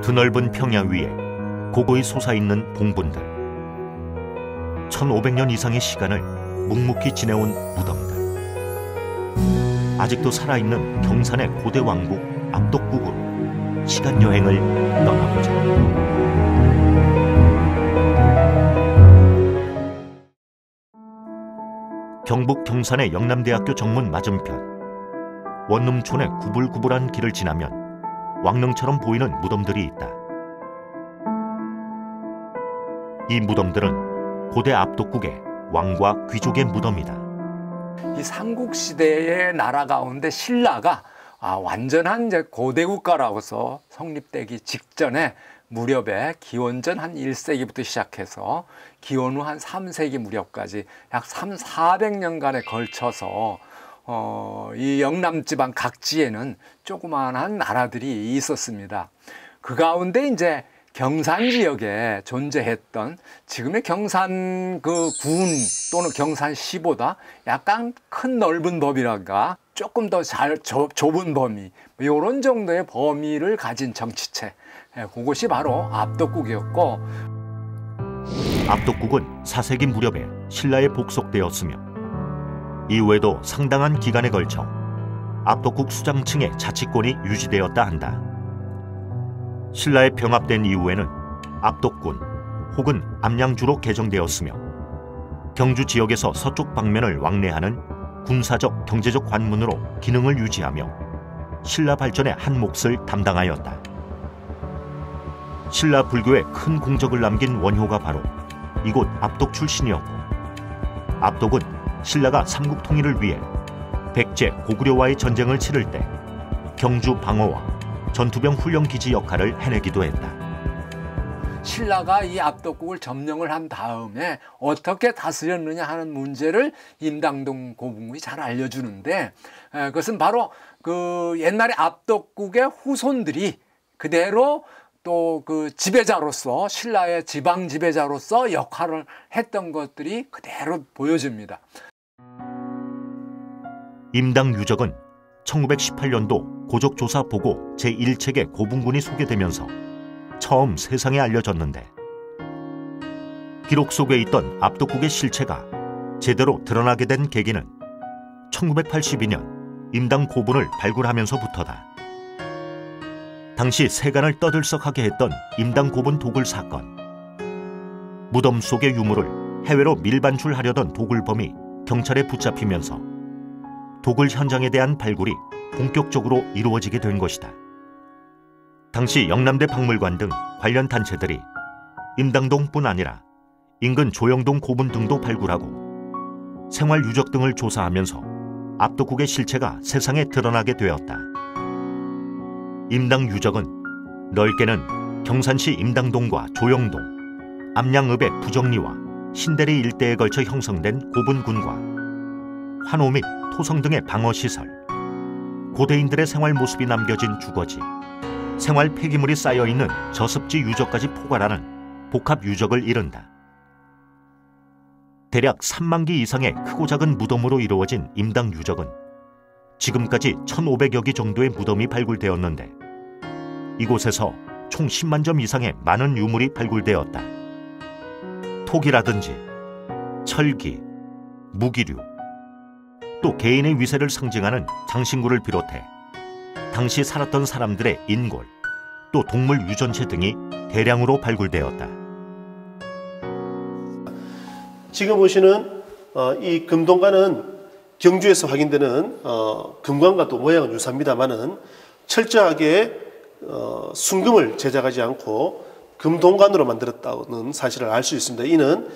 드넓은 평야 위에 고고히 솟아있는 봉분들. 1500년 이상의 시간을 묵묵히 지내온 무덤들. 아직도 살아있는 경산의 고대 왕국 압독국으로 시간 여행을 떠나보자. 경북 경산의 영남대학교 정문 맞은편, 원룸촌의 구불구불한 길을 지나면 왕릉처럼 보이는 무덤들이 있다. 이 무덤들은 고대 압독국의 왕과 귀족의 무덤이다. 이 삼국시대의 나라 가운데 신라가 완전한 이제 고대 국가라고서 성립되기 직전에 무렵에 기원전 한 1세기부터 시작해서 기원 후 한 3세기 무렵까지 약 400년간에 걸쳐서 이 영남지방 각지에는 조그마한 나라들이 있었습니다. 그 가운데 이제 경산 지역에 존재했던 지금의 경산 그 군 또는 경산시보다 약간 큰 넓은 범위랄까 조금 더 좁은 범위 이런 정도의 범위를 가진 정치체, 그것이 바로 압독국이었고, 압독국은 4세기 무렵에 신라에 복속되었으며 이후에도 상당한 기간에 걸쳐 압독국 수장층의 자치권이 유지되었다 한다. 신라에 병합된 이후에는 압독군 혹은 암양주로 개정되었으며 경주 지역에서 서쪽 방면을 왕래하는 군사적 경제적 관문으로 기능을 유지하며 신라 발전의 한 몫을 담당하였다. 신라 불교에 큰 공적을 남긴 원효가 바로 이곳 압독 출신이었고, 압독은 신라가 삼국 통일을 위해 백제 고구려와의 전쟁을 치를 때 경주 방어와 전투병 훈련 기지 역할을 해내기도 했다. 신라가 이 압독국을 점령을 한 다음에 어떻게 다스렸느냐 하는 문제를 임당동 고분군이 잘 알려주는데, 그것은 바로 그 옛날에 압독국의 후손들이 그대로 또 그 지배자로서, 신라의 지방 지배자로서 역할을 했던 것들이 그대로 보여집니다. 임당유적은 1918년도 고적조사 보고 제1책에 고분군이 소개되면서 처음 세상에 알려졌는데, 기록 속에 있던 압독국의 실체가 제대로 드러나게 된 계기는 1982년 임당 고분을 발굴하면서부터다. 당시 세간을 떠들썩하게 했던 임당 고분 도굴 사건. 무덤 속의 유물을 해외로 밀반출하려던 도굴범이 경찰에 붙잡히면서 도굴 현장에 대한 발굴이 본격적으로 이루어지게 된 것이다. 당시 영남대 박물관 등 관련 단체들이 임당동뿐 아니라 인근 조영동 고분 등도 발굴하고 생활 유적 등을 조사하면서 압독국의 실체가 세상에 드러나게 되었다. 임당 유적은 넓게는 경산시 임당동과 조영동, 암양읍의 부정리와 신대리 일대에 걸쳐 형성된 고분군과 환호 및 토성 등의 방어시설, 고대인들의 생활 모습이 남겨진 주거지, 생활 폐기물이 쌓여있는 저습지 유적까지 포괄하는 복합 유적을 이룬다. 대략 3만 기 이상의 크고 작은 무덤으로 이루어진 임당 유적은 지금까지 1,500여 기 정도의 무덤이 발굴되었는데, 이곳에서 총 10만 점 이상의 많은 유물이 발굴되었다. 토기라든지 철기, 무기류, 또 개인의 위세를 상징하는 장신구를 비롯해 당시 살았던 사람들의 인골, 또 동물 유전체 등이 대량으로 발굴되었다. 지금 보시는 이 금동관은 경주에서 확인되는 금관과 또 모양은 유사합니다만은 철저하게 순금을 제작하지 않고 금동관으로 만들었다는 사실을 알 수 있습니다. 이는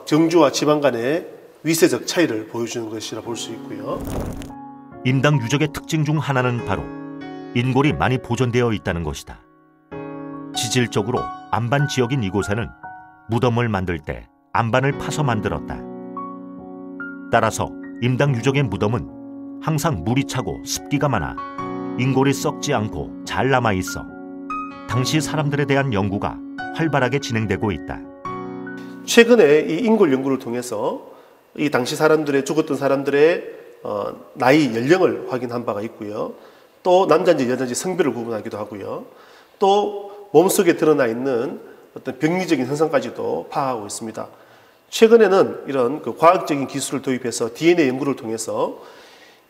경주와 지방 간의 위세적 차이를 보여주는 것이라 볼 수 있고요. 임당 유적의 특징 중 하나는 바로 인골이 많이 보존되어 있다는 것이다. 지질적으로 안반 지역인 이곳에는 무덤을 만들 때 안반을 파서 만들었다. 따라서 임당 유적의 무덤은 항상 물이 차고 습기가 많아 인골이 썩지 않고 잘 남아있어 당시 사람들에 대한 연구가 활발하게 진행되고 있다. 최근에 이 인골 연구를 통해서 이 당시 사람들의 죽었던 사람들의 나이, 연령을 확인한 바가 있고요. 또 남자인지 여자인지 성별을 구분하기도 하고요. 또 몸속에 드러나 있는 어떤 병리적인 현상까지도 파악하고 있습니다. 최근에는 이런 그 과학적인 기술을 도입해서 DNA 연구를 통해서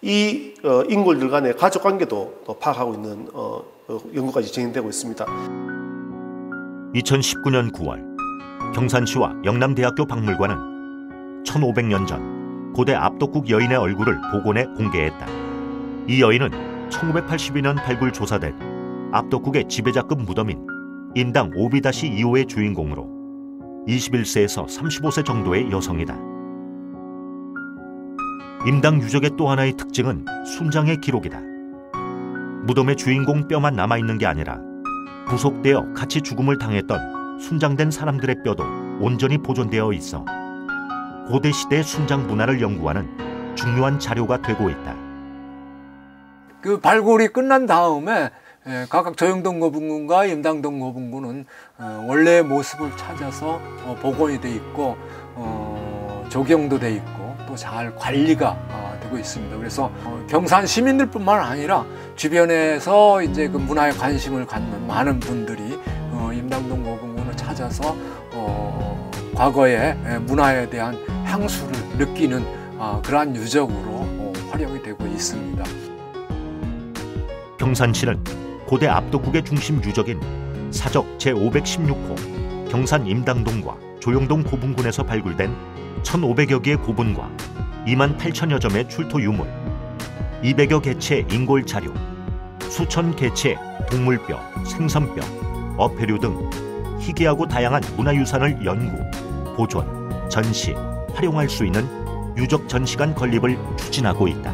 이 인골들 간의 가족 관계도 또 파악하고 있는 연구까지 진행되고 있습니다. 2019년 9월 경산시와 영남대학교 박물관은 1500년 전 고대 압독국 여인의 얼굴을 복원해 공개했다. 이 여인은 1982년 발굴 조사된 압독국의 지배자급 무덤인 임당 오비다시2호의 주인공으로 21세에서 35세 정도의 여성이다. 임당 유적의 또 하나의 특징은 순장의 기록이다. 무덤의 주인공 뼈만 남아있는 게 아니라 부속되어 같이 죽음을 당했던 순장된 사람들의 뼈도 온전히 보존되어 있어 고대 시대의 순장 문화를 연구하는 중요한 자료가 되고 있다. 그 발굴이 끝난 다음에 각각 조영동 고분군과 임당동 고분군은 원래의 모습을 찾아서 복원이 돼 있고 조경도 돼 있고 또 잘 관리가 되고 있습니다. 그래서 경산 시민들뿐만 아니라 주변에서 이제 그 문화에 관심을 갖는 많은 분들이 임당동 고분군을 찾아서 과거의 문화에 대한 향수를 느끼는 그러한 유적으로 활용이 되고 있습니다. 경산시는 고대 압독국의 중심 유적인 사적 제516호 경산 임당동과 조영동 고분군에서 발굴된 1,500여 개의 고분과 28,000여 점의 출토 유물, 200여 개체의 인골 자료, 수천 개체의 동물뼈, 생선뼈, 어패류 등 희귀하고 다양한 문화유산을 연구, 보존, 전시, 활용할 수 있는 유적 전시관 건립을 추진하고 있다.